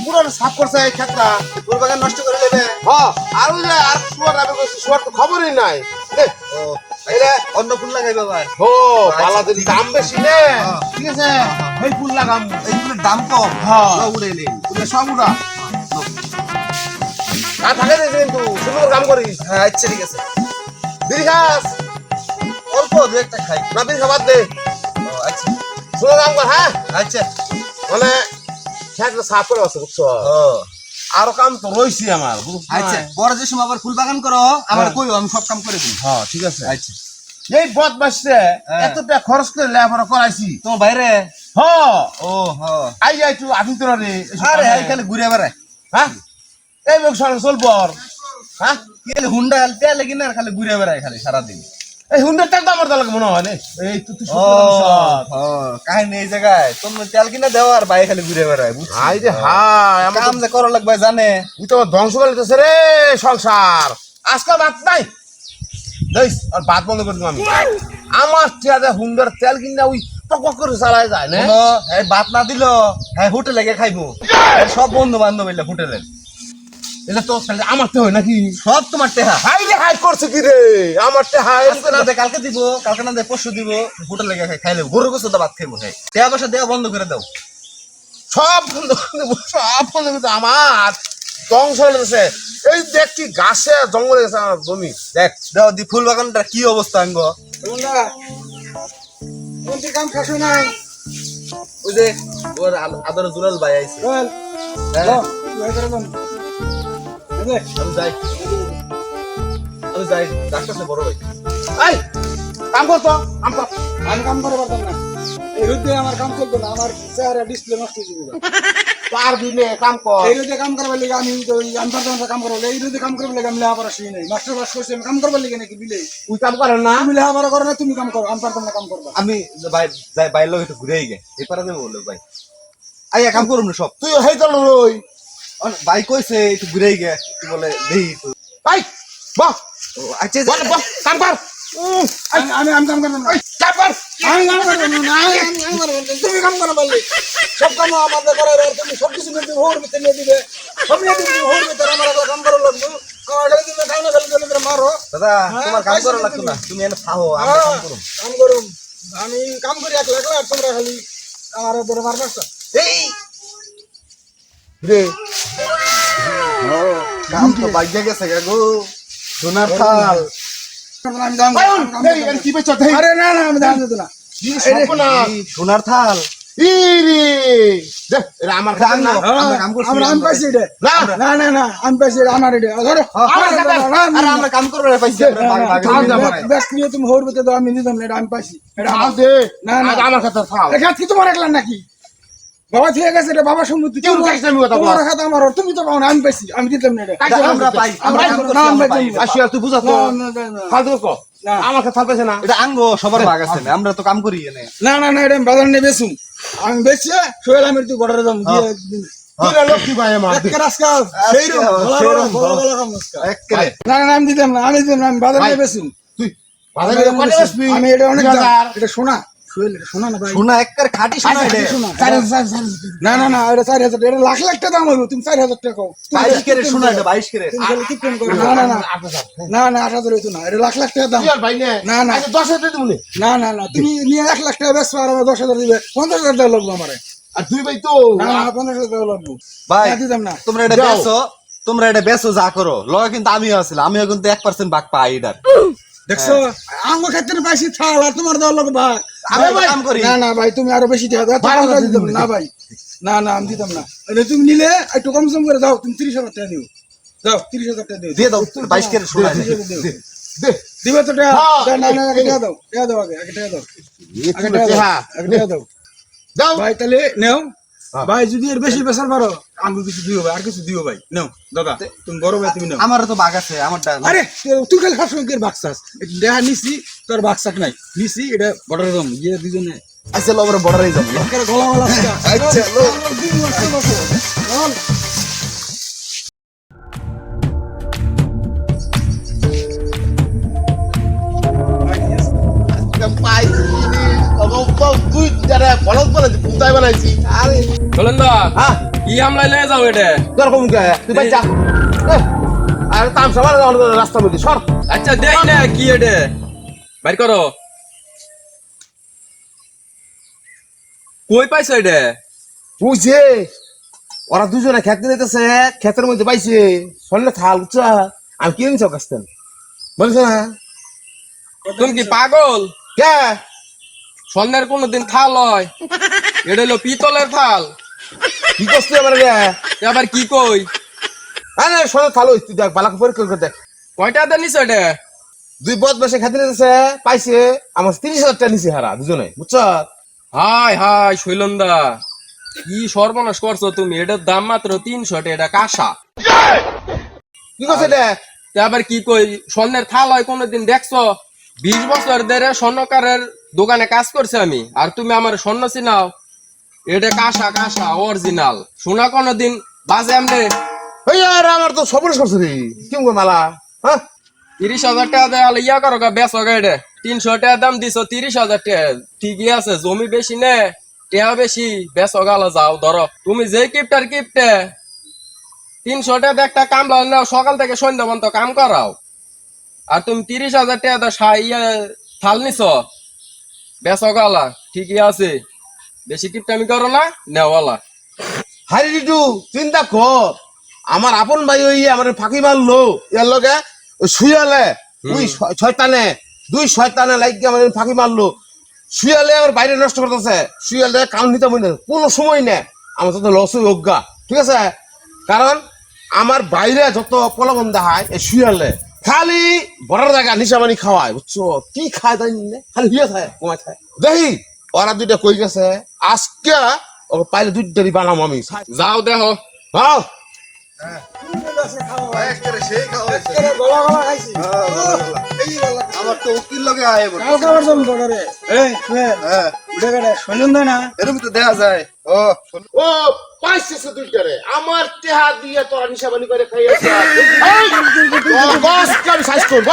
পুরো সাফ করছে এই ক্ষেতটা ফুল বাগান নষ্ট করে নেবে। হ্যাঁ আর ওই যে আর শুয়ার যাবে কইছি শুয়ার তো খবরই নাই ও এটা অন্য ফুল লাগাইবে আবার। ও পালাদের দাম বেশি নে ঠিক আছে এই ফুল লাগাম এই ফুলের দাম কম। হ্যাঁ উড়ে এলে ফুলের সব উড়া আর থাকে রে কিন্তু সুন্দর কাম করিস হ্যাঁ আচ্ছা ঠিক আছে। বিড়ি খাস অল্প দু একটা খাই। না বিড়ি খাবার দে ও আচ্ছা সুন্দর কাম কর হ্যাঁ আচ্ছা। মানে ক্ষেতটা সাফ করে আছে বুঝছো ও আরো কাম তো রইছি আমার বুঝছ আচ্ছা পরে যে সময় আবার ফুল বাগান করো আমার কইও আমি সব কাম করে দিই। হ্যাঁ ঠিক আছে আচ্ছা এই বদমাসে এতটা খরচ করে লেখাপড়া করাইছি তোমার বাইরে হ ও হ আই যাই তুই আদিন তোরা রে আরে এইখানে ঘুরে বেড়ায়। হ্যাঁ এই লোক সঙ্গে চলবো আর হ্যাঁ কি হুন্ডা তেলে কিনা আর খালি ঘুরে বেড়ায় খালি সারাদিন। এই হুন্ডারটা তো আমার দালাকে মনে হয় না এই তুই ও কাহিনী এই জায়গায় তুমি তেল কিনা দেও আর বাইরে খালি ঘুরে বেড়ায় বুঝছি। হাই রে হাই আমার কাম যে করা লাগবে জানে। তুই তো ধ্বংস করে দিতেছে রে সংসার আজকাল ভাত নাই দেখ আর ভাত বন্ধ করে দিলাম আমি আমার চেয়ারে হুন্ডার তেল কিনা ওই টক করে চালায় যায় না শোনো, এই ভাত না দিল হ্যাঁ হোটেলে গিয়ে খাইবো। এই সব বন্ধু বান্ধব এলে হোটেলে এটা তো আমার তো হয় নাকি সব তোমার টেহা। হাই রে হাই করছে কি রে আমার হাই আজকে না দে কালকে দিব কালকে না দে পরশু দিব হোটেলে গিয়ে খাইলে গরু গোস্ত দা ভাত খাইবো। হ্যাঁ টেহা পয়সা দেওয়া বন্ধ করে দাও। সব বন্ধ করে দেবো, সব বন্ধ করে দেবো। আমার ধ্বংস হয়ে গেছে এই দেখ কি গাছে জঙ্গলে গেছে আমার জমি দেখ দাও দি ফুল বাগানটা কি অবস্থা আঙ্গ। কাম খাস নাই ওই যে ওর আদর দুলাল ভাই আইছে। বল হ্যাঁ, আমি যাই আমি যাই ডাক্তার বড় ভাই। এই কাম করতো কাম কর আমি কাম করে পারতাম না এই রোদে আমার কাম চলতো না আমার চেহারা ডিসপ্লে নষ্ট হয়ে যাবে পার দিলে কাম কর এই রোদে কাম করবার লাগে আমি তো আমি পারতাম না কাম করবার এই রোদে কাম করবার লাগে আমি লেখাপড়া শিখি নাই মাস্টার পাস করছি আমি কাম করবার লাগে নাকি বিলে তুই কাম করেন না তুমি লেখাপড়া করো না তুমি কাম করো আমি পারতাম না কাম করবা আমি ভাই যাই বাইর লোক একটু ঘুরেই গে এই পারা দেবো বললো ভাই আইয়া কাম করুম না সব। তুই হেই তো লই ভাই কইছে একটু ঘুরেই গে কি বলে দেই একটু। ভাই বাহ ও আচ্ছা বল বাহ কাম কর আমি কাম করবো না কাম কর আমি কাম করবো না আমি কাম করবো না তুমি কাম করো বললি সব কাম আমাদের করার আর তুমি সব কিছু কিন্তু হোর ভিতরে নিয়ে দিবে সব নিয়ে দিবে হোর ভিতরে আমার কাম করো লাগবে আমার গাড়ি দিলে খাই না ফেলে মারো দাদা তোমার কাম করা লাগতো না তুমি এনে খাও আমরা কাম করুম। কাম করুম আমি কাম করি একলা একলা আর তোমরা খালি আমার ধরে মারবা এই রে কাম তো বাইজা গেছে গো সোনার থাল। আমি দাম এই কি বেচছ দেই আরে না না আমি দাম দিতে না সোনার থাল ইরে দেখ এটা আমার খাতা না আমরা কাম করছি আমরা আমি পাইছি এটা না না না না আমি পাইছি এটা আমার এটা ধরো আমার খাতা আরে আমরা কাম করব পাইছি আমরা বেশ নিয়ে তুমি হোর ভিতরে দাও আমি দিতাম না এটা আমি পাইছি এটা খাও দে না, না। আমার খাতা খাও এটা কি তোমার একলা নাকি বাবা ঠিক আছে এটা বাবা সম্মতি কেউ চাইছে আমি কথা বল তোমার খাতা আমার তুমি তো পাও না আমি পাইছি আমি দিতাম না এটা আমরা পাই আমরা কাম করছি না, আমরা আমরা পাই। পাই। আসিয়া তুই বুঝা তো না, না, না, না। ফালতু কো না। আমার খাতা পাইছে না এটা আঙ্গ সবার ভাগ আছে আমরা তো কাম করি এনে। না না না এটা আমি বাজার নিয়ে বেচুম আমি বেচে সোহেল আমির তুই গড়ারে দাম দিয়ে একদিন তুই লক্ষ্মী ভাই আমার একের আজকাল সেইরকম সেইরকম ভালো ভালো কাম আজকাল একেবারে না না না, আমি দিতাম না আমি দিতাম না আমি বাজার নিয়ে বেচুম তুই বাজারে কত বেচবি আমি এটা অনেক দাম। 2000 এটা সোনা সোহেল এটা সোনা না ভাই সোনা একের খাঁটি সোনা এটা সোনা চার না না না এটা 4000 এটা লাখ লাখ টাকা দাম হইব তুমি 4000 টাকা কও 22 কেরে সোনা এটা 22 কেরে। তুমি খালি কিপটেম করো না না না না না 8000 হইতো না এটা লাখ লাখ টাকা দাম ভাই না না, না। 10 দিতে বলে না না না তুমি নিয়ে 1 লাখ টাকা বেচছো আর আমার 10,000 দিবে 50,000 টাকা লাগবে আমারে আর তুই ভাই তো না না 50,000 টাকা লাগবে ভাই না, দিতাম না তোমরা এটা যাও। বেচো তোমরা এটা বেচো যা করো লগে কিন্তু আমিও আছিলাম আমিও কিন্তু 1% ভাগ পাই এটার। দেখছো আমার ক্ষেত্রে পাইছি থাল আর তোমার দেওয়ার লোক ভাগ আমি ভাই, কাম করি। না না ভাই তুমি আরো বেশি টাকা দাও বারো হাজার দিতাম দিবি। না ভাই না না আমি দিতাম না আরে তুমি নিলে একটু কম সম করে দাও তুমি 30,000 টাকা দিও দাও 30,000 টাকা দিও দিয়ে দাও 22 কেরে সোনা এটা। 30,000 দিও। দে দিবে তো টাকা হ্যাঁ, না না আগে টাকা দাও আগে টাকা দাও আগে টাকা দাও আগে টাকা দাও দাও ভাই তাহলে নেও হ্যাঁ। ভাই যদি এর বেশি বেচার পারো আমি কিছু দিও ভাই আর কিছু দিও ভাই নাও দাদা তুমি বড় ভাই তুমি নাও আমারও তো ভাগ আছে আমারটা আরে তুই খালি সবসময় বাক্সাস দেখা নিছি তোর বাক্সাক নাই নিছি এটা বড় রকম গিয়ে দুজনে আচ্ছা লবরে বর্ডারই যাব একেবারে গলা গলা আচ্ছা, লো। পাইছি তুই যারা বলদ বলে পুতাই বানাইছি আরে চলেন দা হ্যাঁ কি হামলাই লয়ে যাও এটা তোর কম কে তুই বাইচা আর তামসা মারা রাস্তা মধ্যে সর আচ্ছা দেখ না কি এটা বাইর করো কই পাইছো এটা তুই যে ওরা দুজনে খেতে নিতেছে ক্ষেতের মধ্যে পাইছে সন্ধ্যে থাল বুঝছা আমি কিনে নিছি কাছতেন বলছ না তুমি কি পাগল কে স্বর্ণের কোনদিন থাল হয় এটা হলো পিতলের থাল কি করছিস আমার রে এ আবার কি কই আরে সন্ধ্যে থাল হইছি দেখ বালাকে পরীক্ষা করে দেখ কয়টা দেন নিছো এটা দুই বদ বসে খেতে নিতেছে পাইছে আমার 30,000 টাকা নিছে হারা দুজনে বুঝছ হাই হাই শৈলন্দা কি সর্বনাশ করছো তুমি এটার দাম মাত্র 300 টাকা এটা কাঁসা কি করছে রে তে আবার কি কই স্বর্ণের থাল হয় কোনোদিন দেখছো 20 বছর ধরে স্বর্ণকারের দোকানে কাজ করছে আমি আর তুমি আমার স্বর্ণ চিনাও এটা কাঁসা কাঁসা অরিজিনাল শোনা কোনোদিন বাজে আমনে ওই আর আমার তো সবর করছে রে কি গো মালা হ্যাঁ 30,000 টাকা দেওয়া ইয়া করো গা বেচো গা এটা 300 টাকা দাম দিছো 30,000 টাকা ঠিকই আছে জমি বেশি নে টাকা বেশি বেচো গালা যাও ধরো তুমি যে কিপটার কিপটে 300 টাকা একটা কামলা নাও সকাল থেকে সন্ধ্যা পর্যন্ত কাম করাও আর তুমি 30,000 টাকা দা থাল নিছো বেচো গালা ঠিকই আছে বেশি কিপটামি করো না নেওয়ালা হারি রিটু চিন্তা কর আমার আপন ভাই ওই আমার ফাঁকি মারলো এর লগে ওই শুয়ালে ওই শয়তানে দুই শয়তানে লাগিয়ে আমার ফাঁকি মারলো শুয়ালে আমার বাইরে নষ্ট করতেছে শুয়ালে কাম নিতে মনে কোনো সময় নেই আমার তো লস হই অজ্ঞা ঠিক আছে কারণ আমার বাইরে যত প্রলোভন দেখায় এই শুয়ালে খালি বড় জায়গা নিশামানি খাওয়ায় বুঝছো কি খায় তাই নিলে খালি হিয়া খায় কমায় খায় দেখি ওরা দুইটা কই গেছে আজকে ওকে পাইলে দুইটারই বানাম আমি যাও দেখো হ্যাঁ সেই খাওয়া হয়েছে। গলা গলা খাইছি এই গলা আমার তো উকিল লগে আয় বলে কাল খাবার জন্য তো রে এই শুয়ে হ্যাঁ উঠে গেলে শৈলেন দেয় না এরকম তো দেখা যায় ও ও পাইছে দুইটারে আমার টেহা দিয়ে তোরা নিশাবানি করে খাইয়াছে এই, তোর বস কে আমি সাইজ করব